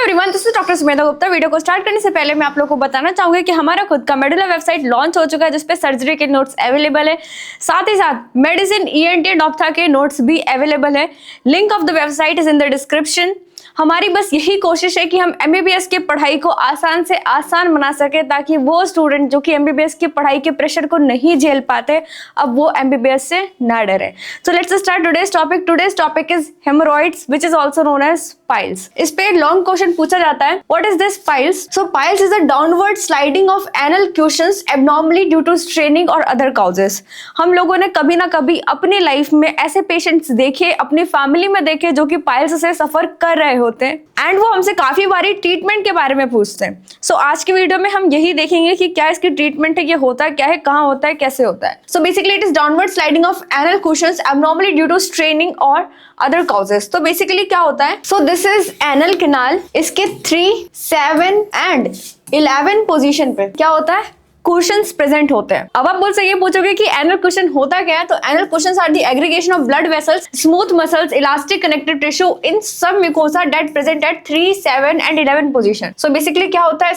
Everyone, this is doctor Sumedha Gupta. Video को start करने से पहले मैं आप लोगों को बताना चाहूंगी कि हमारा खुद का मेडुला वेबसाइट लॉन्च हो चुका है, जिसपे सर्जरी के नोट्स अवेलेबल है, साथ ही साथ मेडिसिन, ईएनटी एंड ऑप्था के नोट्स भी अवेलेबल है। Link of the website is in the description. हमारी बस यही कोशिश है कि हम एमबीबीएस की पढ़ाई को आसान से आसान बना सके, ताकि वो स्टूडेंट जो कि एमबीबीएस की पढ़ाई के प्रेशर को नहीं झेल पाते, अब वो एमबीबीएस से ना डरे। So let's start today's topic. Today's topic is haemorrhoids which is also known as piles. इस पे लॉन्ग क्वेश्चन पूछा जाता है, what is this piles? So piles is a downward sliding of anal cushions abnormally due to straining और other causes. हम लोगों ने कभी ना कभी अपनी लाइफ में ऐसे पेशेंट्स देखे, अपनी फैमिली में देखे, जो कि पाइल्स से सफर कर रहे होते हैं एंड वो हमसे काफी बारी ट्रीटमेंट के बारे में पूछते हैं। सो आज की वीडियो में हम यही देखेंगे कि क्या इसकी ट्रीटमेंट है, ये होता क्या है, कहाँ होता है, कैसे होता है। So basically it is downward sliding of anal cushions abnormally due to straining और अदर कॉजेस। तो बेसिकली क्या होता है? So this is anal canal. इसके 3, 7 एंड 11 पोजीशन पे क्या होता है? क्वेश्चंस प्रेजेंट होते हैं। अब आप मुझसे ये पूछोगे कि एनल क्वेश्चन होता क्या है? तो anal cushions are the aggregation of blood vessels, smooth muscles, elastic connective tissue in submucosa that present at 3, 7 and 11 position. सो बेसिकली क्या होता है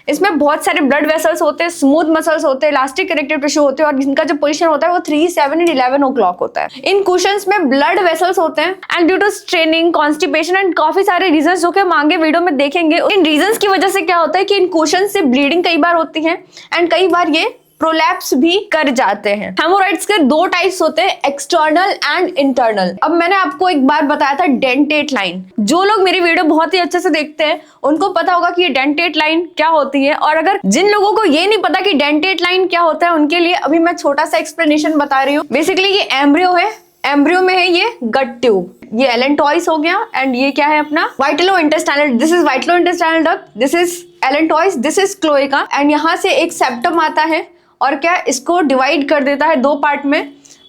इसमें बहुत सारे ब्लड वेसल्स होते हैं, स्मूथ मसल्स होते हैं, इलास्टिक कनेक्टिव टिश्यू होते हैं, और इनका जो पोजीशन होता है वो 3, 7 एंड 11 o'clock होता है। इन कुशंस में ब्लड वेसल्स होते हैं and due to straining, constipation and काफी सारे रीजंस जो कि हम आगे वीडियो में देखेंगे, इन रीजंस की वजह से क्या होता है कि इन कुशंस से ब्लीडिंग कई बार होती है एंड कई बार ये प्रोलैप्स भी कर जाते हैं। हेमोरॉइड्स के 2 टाइप्स होते हैं, एक्सटर्नल एंड इंटरनल। अब मैंने आपको एक बार बताया था डेंटेट लाइन। जो लोग मेरी वीडियो बहुत ही अच्छे से देखते हैं उनको पता होगा कि ये डेंटेट लाइन क्या होती है, और अगर जिन लोगों को ये नहीं पता कि डेंटेट लाइन क्या होता है, उनके लिए अभी मैं छोटा सा एक्सप्लेनेशन बता रही हूँ। बेसिकली ये एम्ब्रियो है, एम्ब्रियो में है ये गट ट्यूब, ये एलेंटॉइस हो गया, एंड ये क्या है अपना वाइटलो intestinal. This is वाइटलो intestinal duct, this is allantois, this is cloaca, and यहाँ से एक सेप्टम आता है और क्या इसको डिवाइड कर देता है 2 पार्ट में,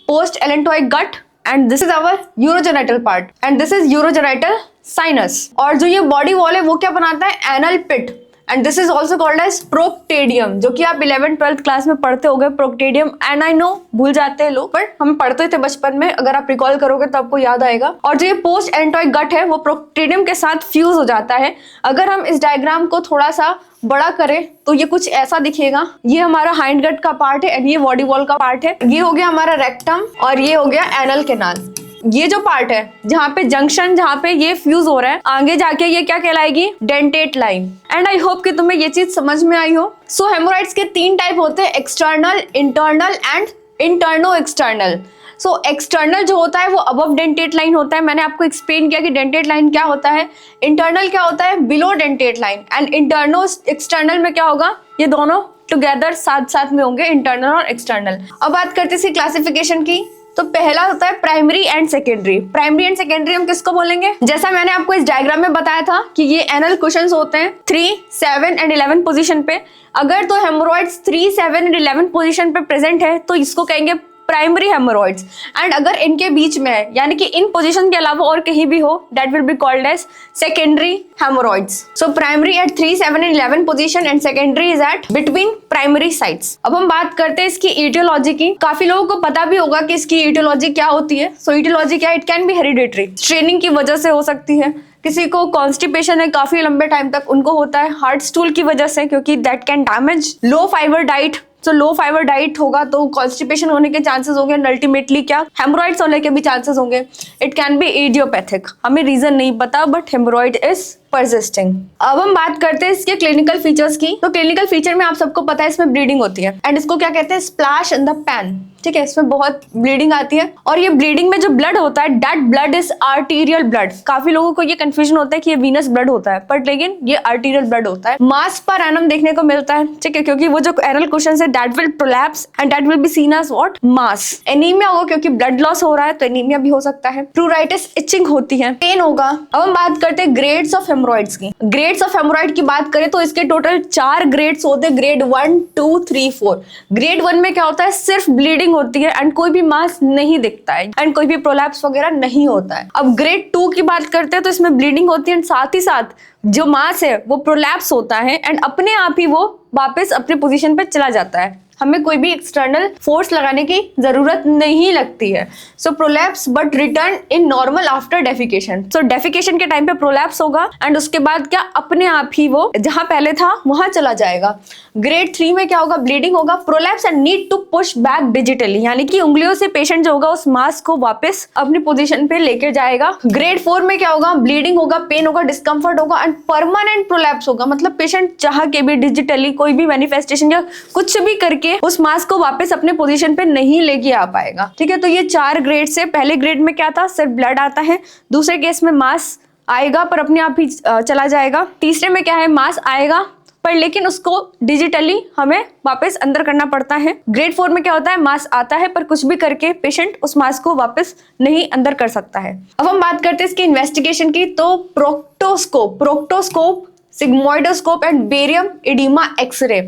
post allantoic gut and this is our urogenital part and this is urogenital sinus. और जो ये बॉडी वॉल है वो क्या बनाता है? Anal pit, and this is also called as proctodeum, जो कि आप 11th 12th क्लास में पढ़ते होगे प्रोक्टेडियम। एंड आई नो भूल जाते हैं लोग, बट हम पढ़ते थे बचपन में, अगर आप रिकॉल करोगे तो आपको याद आएगा। और जो ये पोस्ट एलेंटोइक गट है वो प्रोक्टेडियम के साथ फ्यूज हो जाता है। अगर हम इस डायग्राम को थोड़ा सा बड़ा करें तो ये कुछ ऐसा दिखेगा। ये हमारा हाइंड गट का पार्ट है एंड ये बॉडी वॉल का पार्ट है। ये हो गया हमारा रेक्टम और ये हो गया एनल कैनाल। ये जो पार्ट है जहाँ पे जंक्शन, जहाँ पे ये फ्यूज हो रहा है, आगे जाके ये क्या कहलाएगी? Dentate line. And I hope कि तुम्हें ये चीज समझ में आई हो। सो हेमोरॉइड्स के 3 टाइप होते हैं, external, internal and interno external. So external जो होता है वो अबव डेंटेट लाइन होता है। मैंने आपको एक्सप्लेन किया कि डेंटेट लाइन क्या होता है। इंटरनल क्या होता है? Below dentate line. And interno external में क्या होगा? ये दोनों टुगेदर साथ साथ में होंगे, इंटरनल और एक्सटर्नल। अब बात करते हैं इसकी क्लासिफिकेशन की। तो पहला होता है primary and secondary. Primary and secondary हम किसको बोलेंगे? जैसा मैंने आपको इस डायग्राम में बताया था कि ये एनल कुशंस होते हैं 3, 7 एंड 11 पोजीशन पे। अगर तो हेमोरॉइड्स 3, 7 एंड 11 पोजीशन पे प्रेजेंट है तो इसको कहेंगे प्राइमरी हेमोरॉइड्स। एंड अगर इनके बीच में है, यानी कि इन पोजीशन के अलावा और कहीं भी हो, that will be called as secondary hemorrhoids. So primary at 3, 7 and 11 position and secondary is at between primary sites. अब हम बात करते हैं इसकी ईटियोलॉजी की। काफी लोगों को पता भी होगा कि इसकी ईटियोलॉजी क्या होती है। सो ईटियोलॉजी क्या है? It can be hereditary, straining की वजह से हो सकती है। किसी को कॉन्स्टिपेशन है काफी लंबे टाइम तक, उनको होता है हार्ड स्टूल की वजह से, क्योंकि that can damage low fibre diet. तो लो फाइबर डाइट होगा तो कॉन्स्टिपेशन होने के चांसेस होंगे, एंड अल्टीमेटली क्या हेमोरॉइड्स होने के भी चांसेस होंगे। इट कैन बी इडियोपैथिक, हमें रीजन नहीं पता, बट हेमोरॉइड इज परसिस्टिंग। अब हम बात करते हैं इसके क्लिनिकल फीचर्स की। तो क्लिनिकल फीचर में आप सबको पता है इसमें ब्लीडिंग होती है, एंड इसको क्या कहते हैं? Splash in the pan. ठीक है, इसमें बहुत ब्लीडिंग आती है, और ये ब्लीडिंग में जो ब्लड होता है that blood is arterial blood. काफी लोगों को ये कंफ्यूजन होता है कि ये वीनस ब्लड होता है, बट लेकिन ये आर्टीरियल ब्लड होता है। मास पर एनम देखने को मिलता है, ठीक है, क्योंकि वो जो एनल क्वेश्चन है that will prolapse and that will be seen as what? Mass. Anaemia होगा क्योंकि ब्लड लॉस हो रहा है, तो एनीमिया भी हो सकता है। प्लूराइटिस, इचिंग होती है, पेन होगा। अब हम बात करते हैं ग्रेड्स ऑफ हेमोरॉइड्स की। ग्रेड्स ऑफ हेमोरॉइड की बात करें तो इसके टोटल 4 ग्रेड्स होते हैं, ग्रेड 1, 2, 3, 4। ग्रेड 1 में क्या होता है? सिर्फ ब्लीडिंग होती है एंड कोई भी मास नहीं दिखता है एंड कोई भी प्रोलैप्स वगैरह नहीं होता है। अब ग्रेड 2 की बात करते हैं तो इसमें ब्लीडिंग होती है, साथ ही साथ जो मास है वो प्रोलैप्स होता है एंड अपने आप ही वो वापस अपने पोजीशन पे चला जाता है। हमें कोई भी एक्सटर्नल फोर्स लगाने की जरूरत नहीं लगती है। So prolapse but return in normal after defecation. So defecation के टाइम पे प्रोलैप्स होगा एंड उसके बाद क्या अपने आप ही वो जहां पहले था वहां चला जाएगा। ग्रेड 3 में क्या होगा, ब्लीडिंग होगा, prolapse and need to push back digitally, यानी कि उंगलियों से पेशेंट जो होगा उस मास को वापस अपनी पोजीशन पे लेके जाएगा। ग्रेड 4 में क्या होगा, ब्लीडिंग होगा, पेन होगा, डिस्कंफर्ट होगा एंड परमानेंट प्रोलैप्स होगा, मतलब पेशेंट चाह के भी डिजिटली कोई भी मैनिफेस्टेशन या कुछ भी करके उस मास को वापस अपने पोजीशन पे नहीं लेके आ पाएगा। ठीक है, तो ये 4 ग्रेड से, पहले ग्रेड में क्या था, सिर्फ ब्लड आता है, दूसरे केस में मास आएगा पर अपने आप ही चला जाएगा, तीसरे में क्या है, मास आएगा पर लेकिन उसको डिजिटली हमें वापस अंदर करना पड़ता है। ग्रेड 4 में क्या होता है, मास आता है पर कुछ भी करके पेशेंट उस मास को वापस नहीं अंदर कर सकता है। अब हम बात करते हैं इसकी इन्वेस्टिगेशन की, तो proctoscope, sigmoidoscope and barium enema X-ray,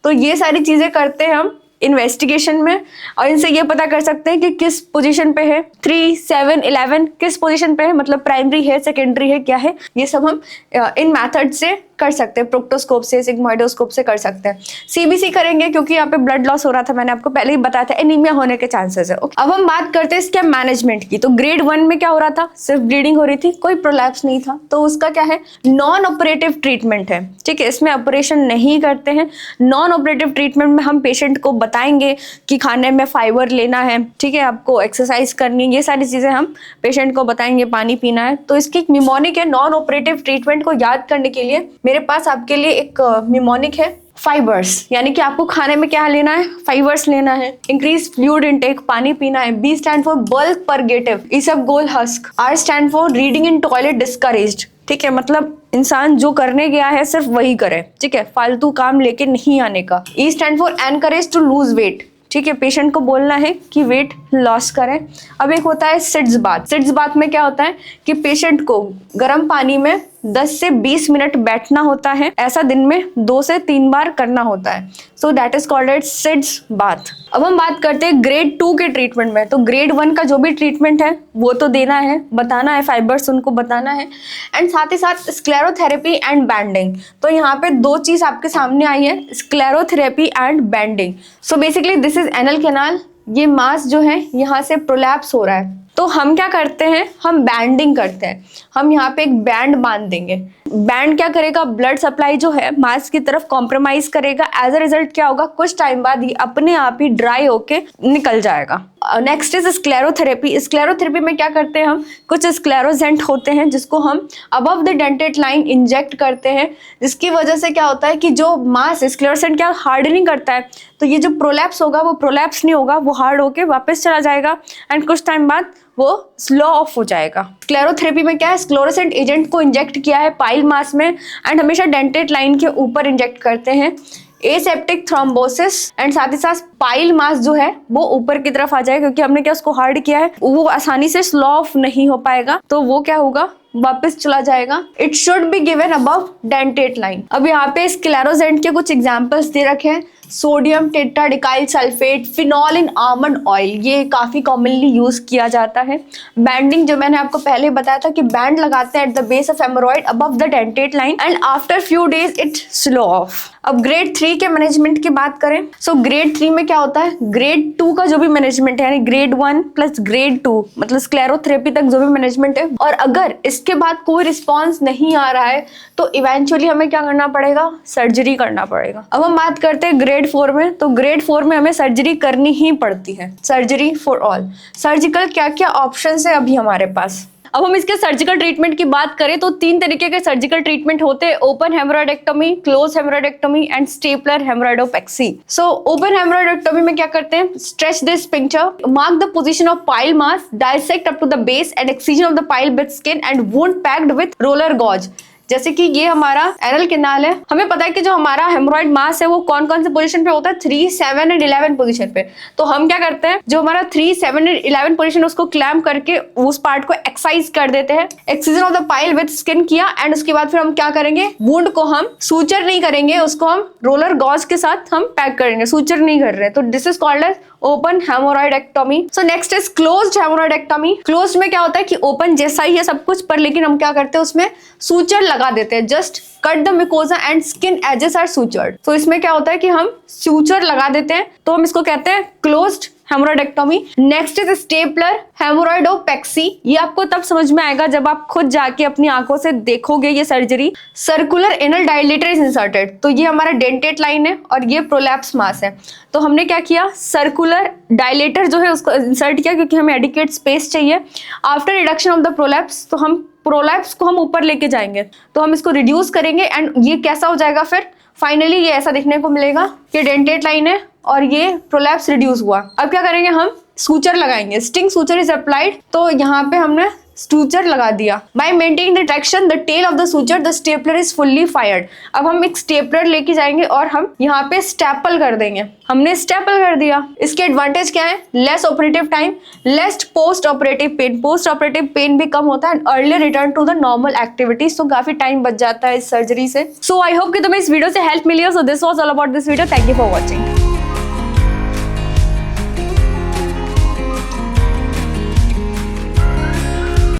तो ये सारी चीजें करते हैं हम इन्वेस्टिगेशन में और इनसे ये पता कर सकते हैं कि किस पोजीशन पे है, 3, 7, 11 किस पोजीशन पे है, मतलब प्राइमरी है, सेकेंडरी है, क्या है, ये सब हम इन मेथड से कर सकते हैं, प्रोक्टोस्कोप से, सिग्मोइडोस्कोप से कर सकते हैं। सीबीसी करेंगे क्योंकि यहाँ पे ब्लड लॉस हो रहा था, मैंने आपको पहले ही बताया था, एनीमिया होने के चांसेस है। अब हम बात करते हैं इसके मैनेजमेंट की, तो ग्रेड 1 में क्या हो रहा था, सिर्फ ब्लीडिंग हो रही थी, कोई प्रोलैप्स नहीं था, तो उसका क्या है, नॉन ऑपरेटिव ट्रीटमेंट है। ठीक है, इसमें ऑपरेशन नहीं करते हैं। नॉन ऑपरेटिव ट्रीटमेंट में हम पेशेंट को बताएंगे कि खाने में फाइबर लेना है, ठीक है, आपको एक्सरसाइज करनी है, ये सारी चीजें हम पेशेंट को बताएंगे, पानी पीना है। तो इसकी एक निमोनिक है, नॉन ऑपरेटिव ट्रीटमेंट को याद करने के लिए मेरे पास आपके लिए एक निमोनिक है, फाइबर्स, यानी कि आपको खाने में क्या लेना है, फाइबर्स लेना है। इंक्रीज फ्लूइड इनटेक, पानी पीना है। B stand for bulk purgative, isabgol husk. R stand for reading in toilet discouraged, ठीक है, मतलब इंसान जो करने गया है सिर्फ वही करे, ठीक है, फालतू काम लेके नहीं आने का। E stand for encourage to lose weight, ठीक है, पेशेंट को बोलना है कि वेट लॉस करें। अब एक होता है सिट्स बाथ। सिट्स बाथ में क्या होता है कि पेशेंट को गर्म पानी में 10 से 20 मिनट बैठना होता है, ऐसा दिन में 2 से 3 बार करना होता है। So that is called at sitz bath. अब हम बात करते हैं ग्रेड 2 के ट्रीटमेंट में। तो ग्रेड 1 का जो भी ट्रीटमेंट है वो तो देना है, बताना है, फाइबर्स उनको बताना है एंड साथ ही साथ स्क्लेरोथेरेपी एंड बैंडिंग। तो यहाँ पे 2 चीज आपके सामने आई है, sclerotherapy and banding. So basically this is anal canal, ये मास जो है यहाँ से प्रोलैप्स हो रहा है, तो हम क्या करते हैं, हम बैंडिंग करते हैं। हम यहाँ पे एक बैंड बांध देंगे। बैंड क्या करेगा, ब्लड सप्लाई जो है मास की तरफ कॉम्प्रोमाइज करेगा। एज अ रिजल्ट क्या होगा, कुछ टाइम बाद ये अपने आप ही ड्राई होके निकल जाएगा। Next is sclerotherapy. स्क्लेरोथेरेपी में क्या करते हैं हम, कुछ स्क्लेरोजेंट होते हैं जिसको हम above the dentate line inject करते हैं, जिसकी वजह से क्या होता है कि जो मास स्क्लेरोजेंट क्या हार्डनिंग करता है, तो ये जो प्रोलैप्स होगा वो प्रोलैप्स नहीं होगा, वो हार्ड होके वापस चला जाएगा एंड कुछ टाइम बाद वो स्लो ऑफ हो जाएगा। स्क्लेरोथेरेपी में क्या है, स्क्लेरोसेंट एजेंट को इंजेक्ट किया है पाइल मास में एंड हमेशा डेंटेड लाइन के ऊपर इंजेक्ट करते हैं। एसेप्टिक थ्रोम्बोसिस एंड साथ ही साथ पाइल मास जो है वो ऊपर की तरफ आ जाएगा, क्योंकि हमने क्या उसको हार्ड किया है, वो आसानी से स्लो ऑफ नहीं हो पाएगा, तो वो क्या होगा, वापस चला जाएगा। It should be given above dentate line. अब यहाँ पे स्क्लेरोजेंट के कुछ एग्जांपल्स दे रखे हैं, सोडियम टेट्राडिकाइल सल्फेट, फिनॉल इन आमंड ऑयल, ये काफी कॉमनली यूज किया जाता है। बैंडिंग जो मैंने आपको पहले बताया था कि बैंड लगाते हैं at the base of haemorrhoid above the dentate line and after few days it slough off. अब ग्रेड 3 के मैनेजमेंट की बात करें, सो ग्रेड 3 में क्या होता है, ग्रेड 2 का जो भी मैनेजमेंट है, यानी ग्रेड 1 प्लस ग्रेड 2 मतलब स्क्लेरोथेरेपी तक जो भी मैनेजमेंट है, और अगर इसके बाद कोई रिस्पॉन्स नहीं आ रहा है तो इवेंचुअली हमें क्या करना पड़ेगा, सर्जरी करना पड़ेगा। अब हम बात करते हैं ग्रेड 4 में, तो ग्रेड 4 में हमें सर्जरी करनी ही पड़ती है, सर्जरी फॉर ऑल। सर्जिकल क्या क्या ऑप्शंस है अभी हमारे पास। अब हम इसके सर्जिकल ट्रीटमेंट की बात करें तो 3 तरीके के सर्जिकल ट्रीटमेंट होते हैं, open haemorrhoidectomy, close haemorrhoidectomy and stapler haemorrhoidopexy. So open haemorrhoidectomy में क्या करते हैं, stretch the sphincter, mark the position of pile mass, dissect up to the base and excision of the pile with skin and wound packed with roller gauze. जैसे कि ये हमारा anal canal है, हमें पता है कि जो हमारा हेमोरॉइड मास है वो कौन कौन से पोजीशन पे होता है, 3, 7 एंड 11 पोजीशन पे। तो हम क्या करते हैं, जो हमारा 3, 7 एंड 11 पोजीशन उसको क्लैम्प करके उस पार्ट को एक्साइज कर देते हैं। Excision of the pile with skin किया एंड उसके बाद फिर हम क्या करेंगे, वुंड को हम सूचर नहीं करेंगे, उसको हम रोलर गॉज के साथ हम पैक करेंगे, सूचर नहीं कर रहे। तो this is called as open haemorrhoidectomy. So next is closed haemorrhoidectomy. Closed में क्या होता है कि ओपन जैसा ही है सब कुछ, पर लेकिन हम क्या करते हैं उसमें सूचर लगा देते हैं, just cut the mucosa and skin edges are sutured. तो इसमें क्या होता है कि हम सूचर लगा देते हैं, तो हम इसको कहते हैं closed haemorrhoidectomy. Next is stapler haemorrhoidopexy. ये आपको तब समझ में आएगा जब आप खुद जाके अपनी आंखों से देखोगे ये surgery. Circular anal dilator is inserted. तो ये हमारा डेंटेट लाइन है और ये प्रोलैप्स मास है। तो हमने क्या किया, सर्कुलर डायलेटर जो है उसको इंसर्ट किया क्योंकि हमें एडिक्वेट स्पेस चाहिए। After reduction of the prolapse, तो हम प्रोलैप्स को हम ऊपर लेके जाएंगे, तो हम इसको रिड्यूस करेंगे एंड ये कैसा हो जाएगा, फिर फाइनली ये ऐसा दिखने को मिलेगा कि डेंटेट लाइन है और ये प्रोलैप्स रिड्यूस हुआ। अब क्या करेंगे, हम सूचर लगाएंगे। Sting suture is applied. तो यहाँ पे हमने सूचर लगा दिया। By maintaining the traction the tail of the suture the stapler is fully fired. अब हम एक स्टेपलर लेके जाएंगे और हम यहाँ पे स्टेपल कर देंगे। हमने स्टेपल कर दिया। इसके एडवांटेज क्या है, less operative time, less post operative pain. Post operative pain भी कम होता है and earlier return to the normal activities. तो काफी टाइम बच जाता है इस सर्जरी से। सो आई होप कि तुम्हें इस वीडियो से हेल्प मिली हो। So this was all about this video. Thank you for watching.